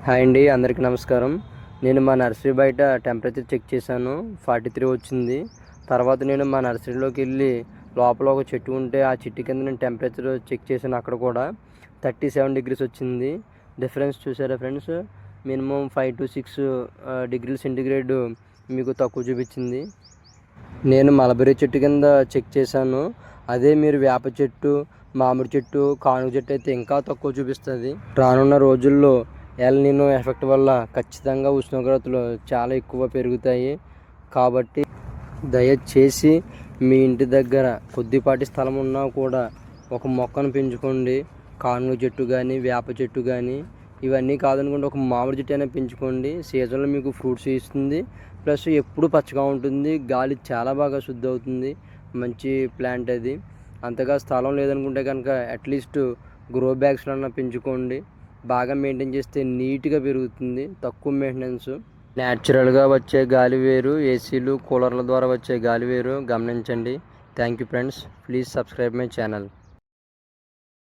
Hi అండి, అందరికీ నమస్కారం. నేను మా నర్సరీ బయట టెంపరేచర్ చెక్ చేశాను, 43 వచ్చింది. తర్వాత నేను మా నర్సరీలోకి వెళ్ళి లోపల ఒక చెట్టు ఉంటే ఆ చెట్టు కింద నేను టెంపరేచర్ చెక్ చేశాను, అక్కడ కూడా 37 డిగ్రీస్ వచ్చింది. డిఫరెన్స్ చూసారా ఫ్రెండ్స్? మినిమం 5 to 6 డిగ్రీల సెంటిగ్రేడ్ మీకు తక్కువ చూపించింది. నేను మలబరీ చెట్టు కింద చెక్ చేశాను. అదే మీరు వేప చెట్టు, మామిడి చెట్టు, కానుగ చెట్టు అయితే ఇంకా తక్కువ చూపిస్తుంది. రానున్న రోజుల్లో ఎల్ నినో ఎఫెక్ట్ వల్ల ఖచ్చితంగా ఉష్ణోగ్రతలు చాలా ఎక్కువ పెరుగుతాయి. కాబట్టి దయచేసి మీ ఇంటి దగ్గర కొద్దిపాటి స్థలం ఉన్నా కూడా ఒక మొక్కను పెంచుకోండి. కానుగ చెట్టు కానీ, వేప చెట్టు కానీ, ఇవన్నీ కాదనుకుంటే ఒక మామిడి చెట్టు అయినా పెంచుకోండి. సీజన్లో మీకు ఫ్రూట్స్ ఇస్తుంది, ప్లస్ ఎప్పుడు పచ్చగా ఉంటుంది, గాలి చాలా బాగా శుద్ధి అవుతుంది. మంచి ప్లాంట్ అది. అంతగా స్థలం లేదనుకుంటే కనుక అట్లీస్ట్ గ్రో బ్యాగ్స్లో అన్నా పెంచుకోండి. బాగా మెయింటైన్ చేస్తే నీట్గా పెరుగుతుంది, తక్కువ మెయింటెనెన్స్. న్యాచురల్గా వచ్చే గాలి వేరు, ఏసీలు కూలర్ల ద్వారా వచ్చే గాలి వేరు. గమనించండి. Thank you friends. Please subscribe my channel.